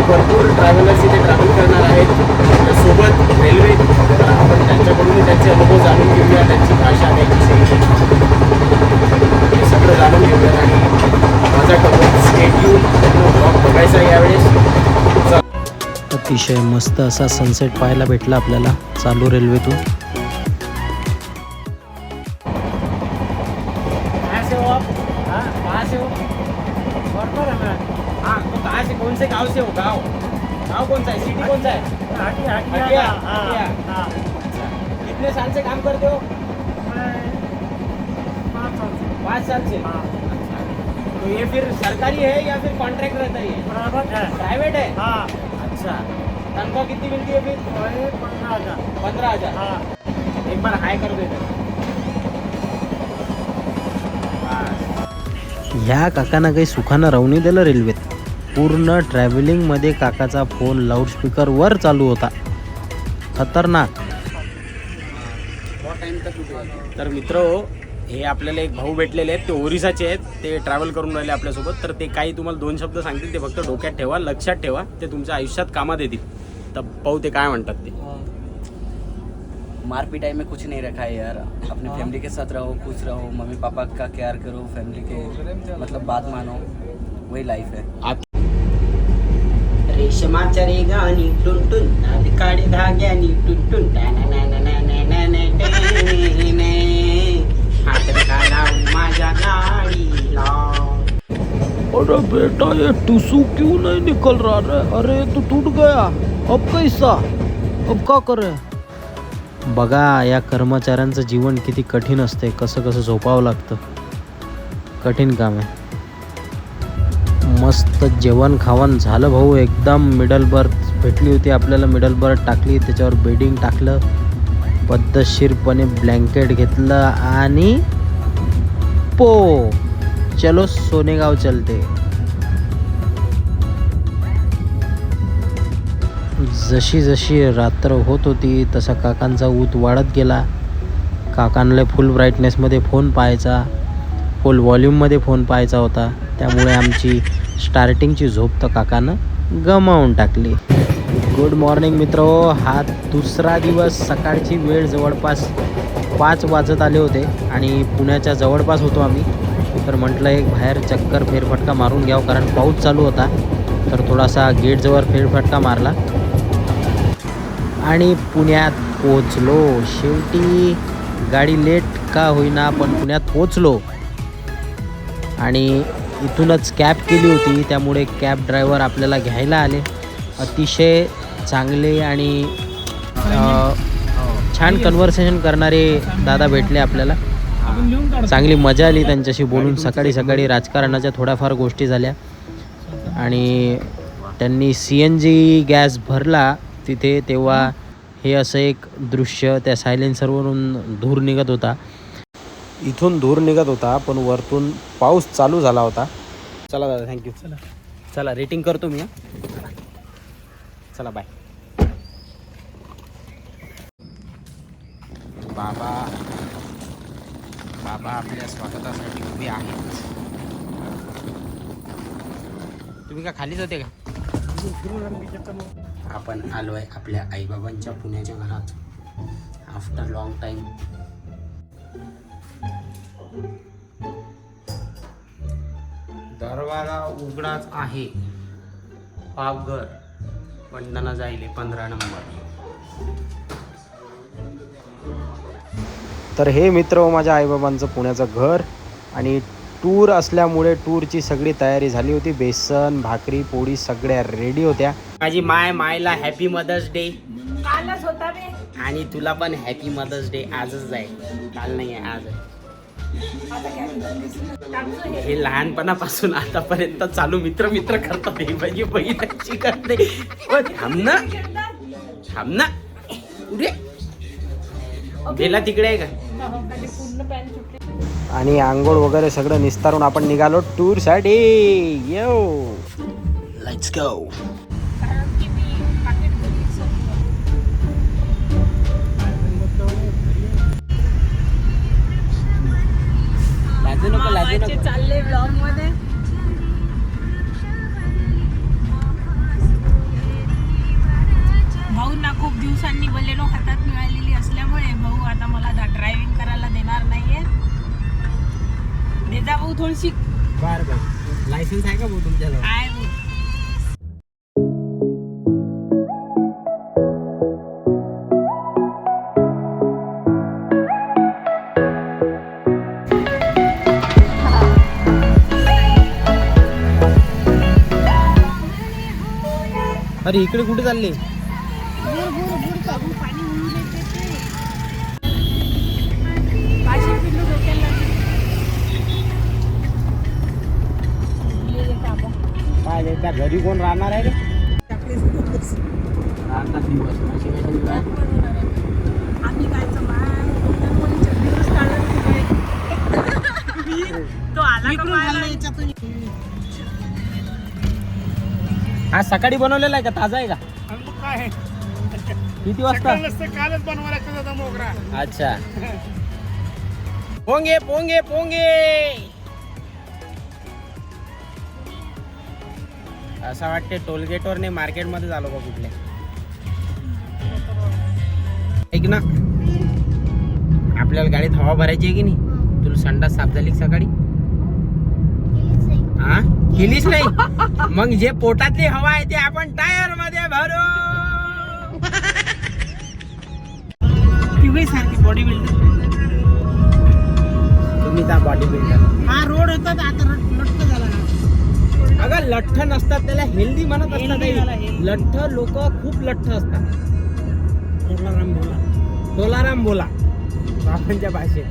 भरपूर ट्रॅव्हलर्स इथे ट्रॅव्हल करणार आहेत सोबत रेल्वे. तर आपण त्यांच्याकडून त्यांचे अनुभव जाणून घेऊया, त्यांची भाषा, त्यांची शैली हे सगळं जाणून घेऊया आणि मजा करू. स्टेट्यून ब्लॉग बघायचा यावेळेस. अतिशय मस्त असा सनसेट पाहायला भेटला आपल्याला चालू रेल्वेतून. कहाँ से कौन से गांव से हो? गांव कौन सा है? सिटी कौन सा है? हटिया। कितने साल से काम करते हो? 5 साल से। तो ये फिर सरकारी है या फिर कॉन्ट्रैक्ट रहता है? प्राइवेट है। अच्छा, तनख्वाह कितनी मिलती है फिर? 15,000। एक बार हाई कर देते. ह्या काकांना काही सुखानं राहू नाही दिलं रेल्वेत. पूर्ण ट्रॅव्हलिंगमध्ये काकाचा फोन लाऊडस्पीकरवर चालू होता. खतरनाक. तर मित्र, हे आपल्याला एक भाऊ भेटलेले आहेत, ते ओरिसाचे आहेत. ते ट्रॅव्हल करून राहिले आपल्यासोबत. तर ते काही तुम्हाला 2 शब्द सांगतील, ते फक्त डोक्यात ठेवा, लक्षात ठेवा, ते तुमच्या आयुष्यात कामात येतील. तर पाहू ते काय म्हणतात ते. मार पिटाई में कुछ नहीं रखा है यार. अपने फैमिली के साथ रहो, खुश रहो, मम्मी पापा का केयर करो, फैमिली के मतलब बात मानो, वही लाइफ है. रेशमाच्या रेगानी टुनटुन नाद काढे धाग्यानी टुनटुन हात काढा माझ्या गाडीला. अरे बेटा, ये टिश्यू क्यों नहीं निकल रहा रे? अरे तो टूट गया, अब कैसा, अब का करे? बघा या कर्मचाऱ्यांचं जीवन किती कठीण असते. कसं कसं झोपावं लागतं. कठीण काम आहे. मस्त जेवण खावण झालं भाऊ. एकदम मिडल बर्थ भेटली होती आपल्याला. मिडल बर्थ टाकली, त्याच्यावर बेडिंग टाकलं, पद्धतशीरपणे ब्लँकेट घेतलं आणि चलो सोनेगाव चलते. जशी जशी रात्र होत होती तसा काकांचा ऊत वाढत गेला. काकांना फुल ब्राईटनेसमध्ये फोन पाहायचा, फुल व्हॉल्यूममध्ये फोन पाहायचा होता. त्यामुळे आमची स्टार्टिंगची झोप तर काकानं गमावून टाकली. गुड मॉर्निंग मित्र. हा दुसरा दिवस. सकाळची वेळ जवळपास 5 वाजत आले होते आणि पुण्याच्या जवळपास होतो आम्ही. तर म्हटलं एक बाहेर चक्कर फेरफटका मारून घ्यावं, कारण पाऊस चालू होता. तर थोडासा गेटजवळ फेरफटका मारला आणि पुण्यात पोचलो. शेवटी गाडी लेट का होईना पण पुण्यात पोचलो. आणि इथूनच कॅब केली होती, त्यामुळे कॅब ड्रायव्हर आपल्याला घ्यायला आले. अतिशय चांगले आणि छान कन्व्हर्सेशन करणारे दादा भेटले आपल्याला. चांगली मजा आली त्यांच्याशी बोलून. सकाळी सकाळी राजकारणाच्या थोड्याफार गोष्टी झाल्या आणि त्यांनी CNG गॅस भरला तिथे. तेव्हा हे असं एक दृश्य, त्या सायलेन्सरवरून धूर निघत होता. इथून धूर निघत होता पण वरतून पाऊस चालू झाला होता. चला दादा, थँक्यू. चला रेटिंग करतो मी. चला बाय. बाबा आपल्या स्वागतासाठी उभे आहेत. तुम्ही का खालीच होते का? आपण आलो आहे आपल्या आईबाबांच्या पुण्याच्या घरात आफ्टर लॉंग टाईम. दरवाजा उघडाच आहे. पावघर वंदना जाईल 15 नंबर. तर हे मित्र माझ्या आईबाबांचं पुण्याचं घर. आणि टूर असल्यामुळे टूरची सगळी तयारी झाली होती. बेसन, भाकरी, पोळी सगळ्या रेडी होत्या. माझी मायला हॅपी मदर्स डे. कालच होता बे. आणि तुला पण हॅपी मदर्स डे. आजच आहे, काल नाही आहे, आज आहे. हे लहानपणापासून आतापर्यंत चालू मित्र करतात. हे पाहिजे बहिणीची करते. थांब ना उडे गेला तिकडे आहे का? आणि आंघोळ वगैरे सगळं निस्तारून आपण निघालो टूरसाठी. Yo let's go. लाजू नको. चालले ब्लॉग मध्ये. भाऊ थोडीशी बर बर लायसन्स आहे का भाऊ तुमच्याला? आहे भाऊ. अरे इकडे कुठे चालले? काय त्या घरी कोण राहणार आहे रे? आता दिवस अशी कशी काय? आम्ही काय दिवस तो आला का याच्यातून हा सकाळी बनवलेला आहे का? ताजा आहे का? काय किती वाजता? कालच बनवायला मोगरा. अच्छा. पोंगे पोंगे पोंगे असं वाटते टोलगेटवर नाही मार्केटमध्ये झालो का कुठल्या? ऐक ना, आपल्याला गाडीत हवा भरायची आहे की नाही? तुला संडास साफ झाली का सकाळी? हा केलीच नाही? मग जे पोटातली हवा आहे ते आपण टायर मध्ये भरू. पिवळी सारखी बॉडी बिल्डर. तुम्ही त्या बॉडी बिल्डर. हा रोड होता तर आता लट्ट झाला. अगं लठ्ठ नसतात, त्याला हेल्दी म्हणत असतात. लठ्ठ लोक खूप लठ्ठ असतात. टोलाराम बोला बाबांच्या भाषेत.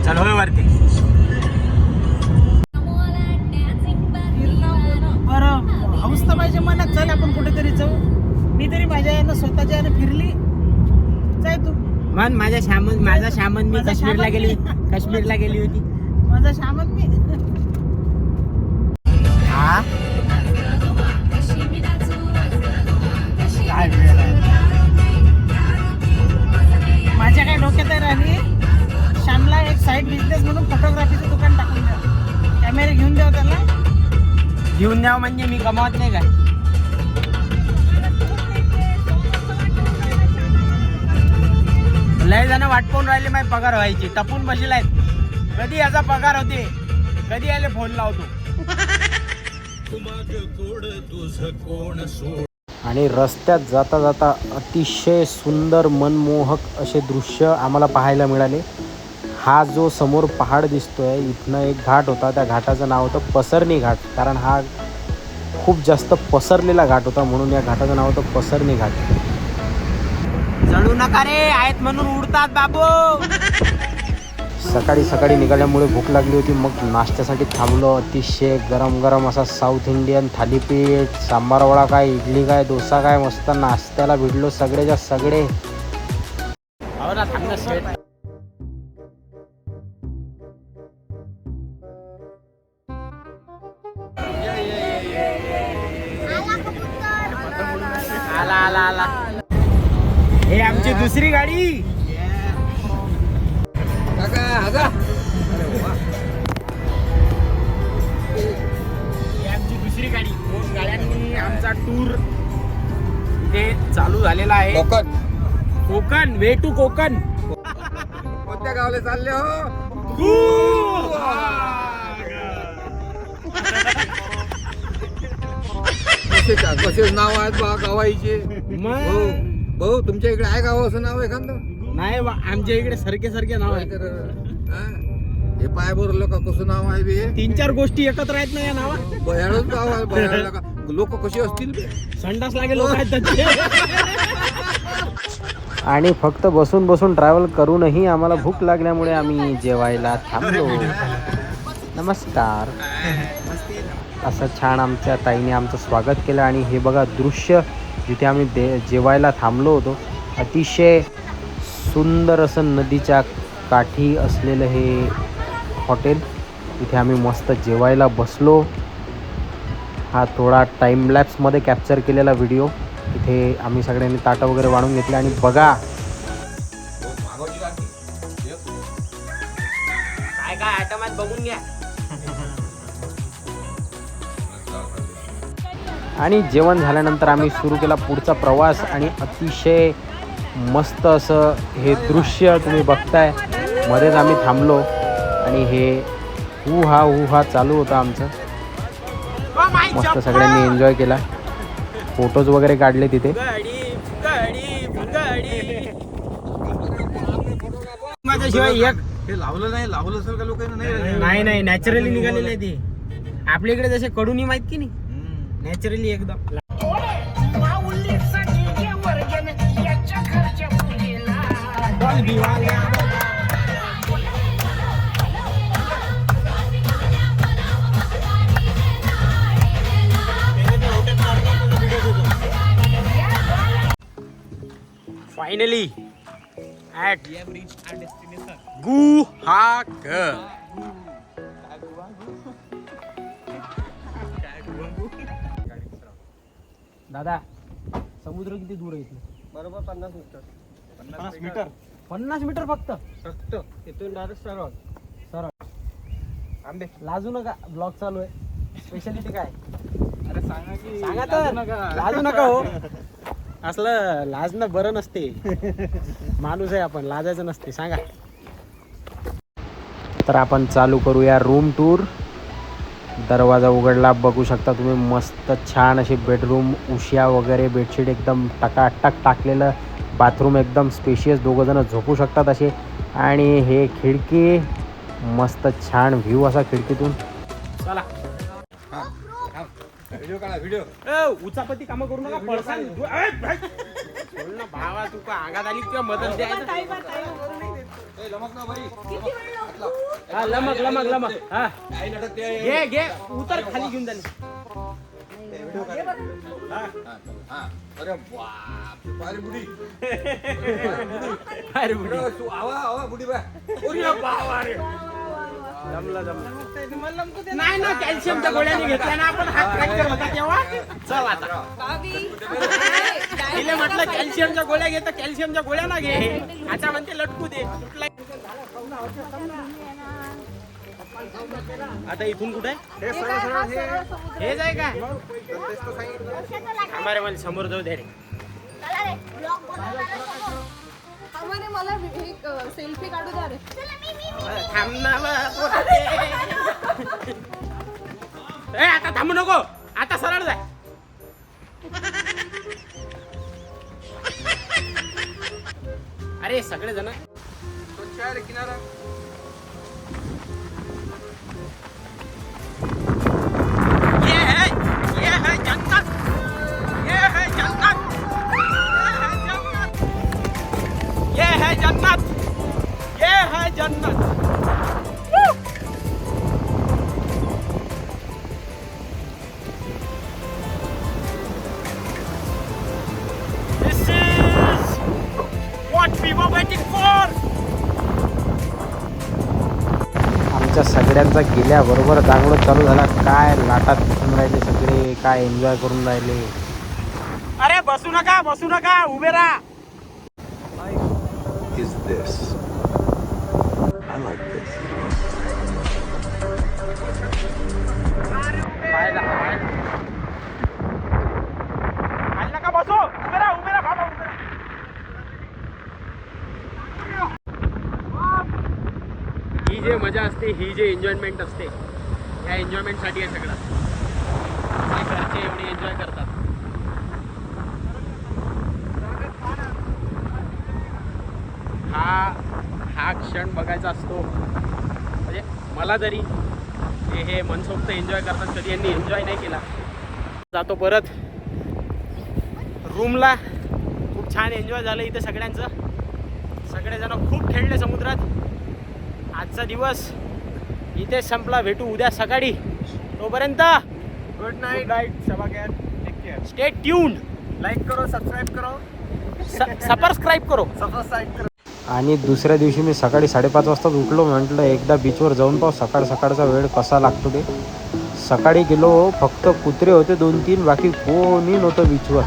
चल होय वरती. बरं हाऊस तर पाहिजे मनात. चल आपण कुठेतरी जाऊ. मी तरी माझ्या यानं स्वतःच्या यानं फिरली. जाय तू. मन माझा शामन मी माझा काश्मीरला शामन गेली. मी. काश्मीरला गेली होती. माझा सामान मी. हा काय माझ्या काय डोक्यात आहे राणी. श्यामला एक साईड बिझनेस म्हणून फोटोग्राफीचं दुकान टाकून द्या. कॅमेरे घेऊन द्या त्याला. घेऊन द्यावं म्हणजे मी कमावत नाही काय? लय जण वाट पाहून राहिले माझी पगार व्हायची. टपून बसले आहेत. कधी याचा पगार होते, कधी याले फोन लावतो. आणि रस्त्यात जाता जाता अतिशय सुंदर मनमोहक असे दृश्य आम्हाला पाहायला मिळाले. हा जो समोर पहाड दिसतोय, इथनं एक घाट होता. त्या घाटाचं नाव होतं पसरणी घाट. कारण हा खूप जास्त पसरलेला घाट होता, म्हणून या घाटाचं नाव होतं पसरणी घाट. जळू नका रे, आहेत म्हणून उडतात बाबू. सकाळी सकाळी निघाल्यामुळे भूक लागली होती. मग नाश्त्यासाठी थांबलो. अतिशय गरम गरम असा साऊथ इंडियन थालीपीठ, सांबार वडा काय, इडली काय, डोसा काय, मस्त नाश्त्याला भिडलो सगळेच्या सगळे. हो ना, थांब ना सेट. आला आला आला. हे आमची दुसरी गाडी. ही आमची दुसरी गाडी. 2 गाड्यांनी आमचा टूर इथे चालू झालेला आहे. Konkan way to Konkan. कोणत्या गावाला चालले हो? कसे नाव आहेत बा गावाईचे? मग भाऊ तुमच्या इकडे आहे गाव असं नाव एखादं? नाही बा, आमच्या इकडे सारखे सारखे नाव आहे. हे पाय बरं का कसं नाव आहे बे? 3-4 गोष्टी एकत्र आहेत ना या नावात. बयाळच गाव आहे. बयाळला का लोक कशी असतील बे? संडास लागेल लोक आहेत त्यांचे. आणि फक्त बसून बसून ट्रॅव्हल करूनही आम्हाला भूक लागल्यामुळे आम्ही जेवायला थांबलो. नमस्कार. असं छान आमच्या ताईने आमचं स्वागत केलं. आणि हे बघा दृश्य, जिथे आम्ही जेवायला थांबलो होतो, अतिशय सुंदर असं नदीच्या काठी असलेलं हे हॉटेल. इथे आम्ही मस्त जेवायला बसलो. हा थोडा टाईमलॅप्समध्ये कॅप्चर केलेला व्हिडिओ. इथे आम्ही सगळ्यांनी ताटं वगैरे वाढून घेतले. आणि बघा काय काय आयटम आहेत बघून घ्या. आणि जेवण झाल्यानंतर आम्ही सुरू केला पुढचा प्रवास. आणि अतिशय मस्त असं हे दृश्य तुम्ही बघताय. मध्येच आम्ही थांबलो आणि हे हा चालू होता आमचं. मस्त सगळ्यांनी एन्जॉय केला, फोटोज वगैरे काढले तिथे. माझ्याशिवाय एक हे लावलं असेल का लोकांना? नाही नॅचरली निघालेले आहे ते. आपल्या इकडे जसे कडूनी माहित की नाही, नॅचरली एकदम. Finally at Guhagar. दादा समुद्र किती दूर आहे इथे? बरोबर 50 मीटर. 50 मीटर फक्त. इथून डायरेक्ट सरळ. आंबे लाजू नका, ब्लॉग चालू आहे. स्पेशालिटी काय? अरे सांगा तर लाजू नका हो. असलं लाजणं बरं नसते. माणूस आहे आपण, लाजायचं नसते. सांगा. तर आपण चालू करूया रूम टूर. दरवाजा उघडला, बघू शकता तुम्ही. मस्त छान अशी बेडरूम, उशिया वगैरे, बेडशीट एकदम टकाटक टाकलेलं. बाथरूम एकदम स्पेशियस, दोघं जण झोपू शकतात असे. आणि हे खिडकी, मस्त छान व्ह्यू असा खिडकीतून. चला व्हिडिओ काढा, व्हिडिओ. उचापती कामं करू नका. पळसाल भावा, तू का आगात आली किंवा मदत द्यायचं. लमक हा घे उतर खाली घेऊन जाणे. अरे बाप, अरे बुडी. अरे बुडी. तू आवा बुडी बा. जमला. नाही ना, कॅल्शियमच्या गोळ्याने घेतल्या ना आपण. हात फ्रॅक्चर होता तेव्हा. चल आता तिला म्हटलं कॅल्शियमच्या गोळ्या घे, तर कॅल्शियमच्या गोळ्या ना घे. आता म्हणते लटकू दे. आता इथून कुठे हेच आहे का? अरे मला समोर जाऊ दे रे. मला सेल्फी काढू द्या रे. थांब ना. आता थांबू नको, आता सरळ जाय. अरे सगळे जण किनारा. ये है जन्नत. ये है जन्नत. ये है जन्नत. ये है जन्नत. This is what we were waiting for. आमच्या सगळ्यांचा गेल्याबरोबर दांगडो चालू झाला. काय लाटात दिसून राहिले सगळे, काय एन्जॉय करून राहिले. अरे बसू नका, उभे राहा. Is this? I like this. नका बसू, उभे राहा बाबा, उभे राहा. ही जे मजा असते, ही जे एन्जॉयमेंट असते, या एन्जॉयमेंटसाठी आहे सगळं. आपले घरचे एवढे एन्जॉय करतात. हा क्षण बघायचा असतो. म्हणजे मला तरी हे मनसोक्त एन्जॉय करतात. कधी यांनी एन्जॉय नाही केला. जातो परत रूमला. खूप छान एन्जॉय झालं इथं सगळ्यांचं. सगळेजण खूप खेळले समुद्रात. आजचा दिवस इथे संपला. भेटू उद्या सकाळी. तोपर्यंत गुड नाईट शबा care. Take care. Stay tuned. Like करो, सबस्क्राईब करो. सबस्क्राईब करो. आणि दुसऱ्या दिवशी मी सकाळी 5:30 वाजताच उठलो. म्हटलं एकदा बीचवर जाऊन पाहू सकाळचा वेळ कसा लागतो ते. सकाळी गेलो, फक्त कुत्रे होते 2-3, बाकी कोणी नव्हतं बीचवर.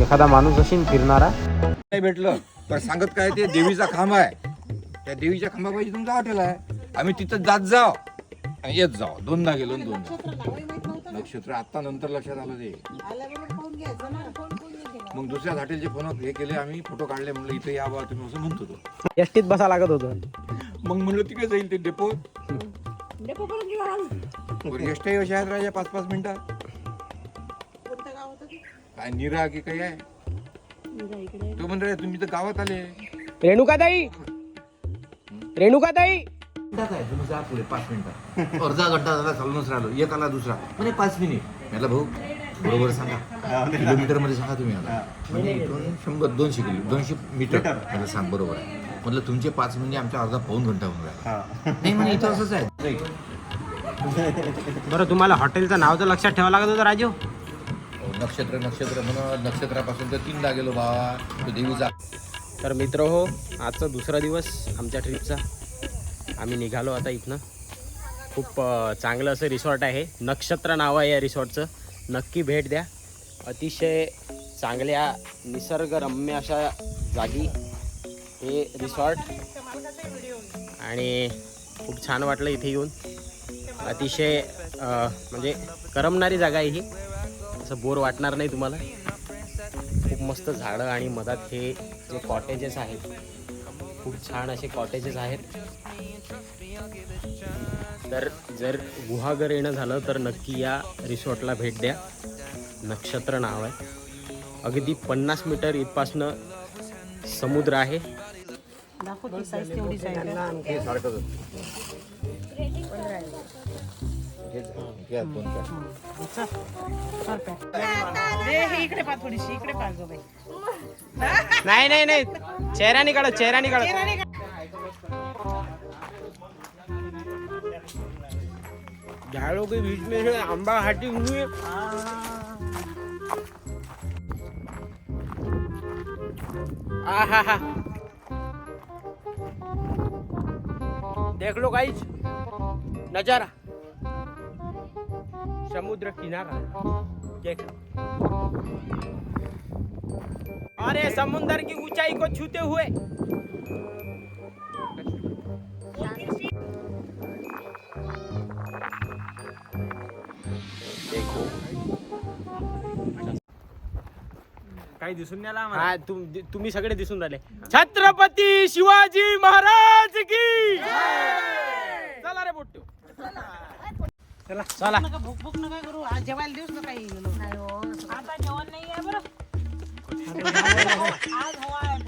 एखादा माणूस असेल फिरणारा. नाही भेटलं तर सांगत काय, ते देवीचा खांब आहे. त्या देवीच्या खांबापाशी तुमचं हॉटेल आहे. आम्ही तिथं जात जाऊ आणि येत जाऊ. 2दा गेलो 2दा नक्षत्र आत्ता नंतर लक्षात आलं ते. आल्याबरोबर फोन घ्यायचा ना, फोन कोण नाही केला. मग दुसऱ्या हॉटेलचे फोन हे केले आम्ही, फोटो काढले, म्हणलं इथे या बा तुम्ही, असं म्हणतो तो. एसटीत बसा लागत होतं. मग म्हणलं तिकडे जाईल ते डेपो. डेपोपर्यंत गेला. एसटी अशा आहेत राजा 5-5 मिनिटात. कोणतं गाव होतं ते? काय निरा की काही आहे इकडे तो म्हणतो तुम्ही तर गावात आले. रेणुकाताई, रेणुकाताई, आहे तुम्ही जा पुढे 5 मिनिटात. अर्धा घंटा झाला चालूनच राहिलो, एक आला दुसरा म्हणजे 5 मिनिट. मला भाऊ बरोबर सांगा, किलोमीटर मध्ये सांगा तुम्ही आता. म्हणजे इथून 100-200 मीटर. मला सांग बरोबर आहे. म्हटलं तुमचे 5 मिनिट आमच्या अर्धा पाऊण घंटा होऊन राहिला. नाही म्हणजे इथं असंच आहे. बरं तुम्हाला हॉटेलचं नाव तर लक्षात ठेवावं लागत होतं राजू. नक्षत्र नक्षत्र म्हणून नक्षत्रापासून तर 3दा गेलो बाबा, तो देवीचा. तर मित्र हो, आजचा दुसरा दिवस आमच्या ट्रिपचा. आम्ही निघालो आता इथनं. खूप चांगलं असं रिसॉर्ट आहे, नक्षत्र नाव आहे या रिसॉर्टचं. नक्की भेट द्या. अतिशय चांगल्या निसर्गरम्य अशा जागी हे रिसॉर्ट, आणि खूप छान वाटलं इथे येऊन. अतिशय म्हणजे करमणारी जागा आहे ही, असं बोर वाटणार नाही तुम्हाला. खूप मस्त झाडं आणि मधात हे जे कॉटेजेस आहेत, खूप छान असे कॉटेजेस आहेत. तर जर गुहागर येणं झालं तर नक्की या रिसॉर्टला भेट द्या. नक्षत्र नाव आहे. अगदी 50 मीटर इथपासनं समुद्र आहे. दाखवते साईज तेवढीच आहे. हे सारखंच हे इकडे पा, थोडीशी इकडे पा गं बाई. नाही नाही नाही, चेहरा निकाल, चेहरा निकाल. झाड़ों के बीच में से आंबा हाटी हुई. आहा, देख लो गाइस नजारा, समुद्र किनारा देख. अरे समुद्र की ऊंचाई को छूते हुए देखो. काही दिसून नाही आला हा तुम्ही सगळे दिसून राहिले. छत्रपती शिवाजी महाराज की चला रे बोट्टू, चला चला. नका भूक भूक नका करू, आज जेवायला देऊच नका. नाही हो, आता जेवण नाही आहे बरं. आज हवा आहे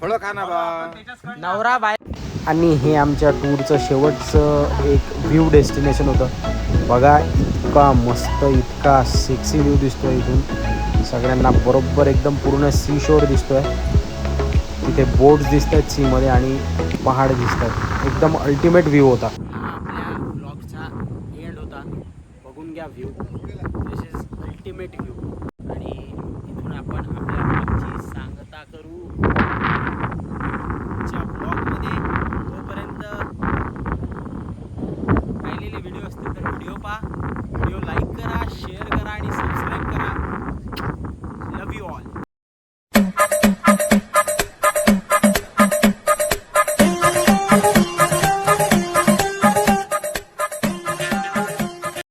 फळं खा ना बा. नवरा बाय. आणि हे आमच्या टूरचं शेवटचं एक व्ह्यू डेस्टिनेशन होतं. बघा इतका मस्त, इतका सेक्सी व्ह्यू दिसतोय इथून. सगळ्यांना बरोबर एकदम पूर्ण सी शोर दिसतोय. तिथे बोट्स दिसत आहेत सीमध्ये आणि पहाड दिसत आहेत. एकदम अल्टिमेट व्ह्यू होता. आपल्या ब्लॉगचा एंड होता. बघून घ्या view, this is ultimate view. आणि इथून आपण आपल्या ब्लॉगची सांगता करू.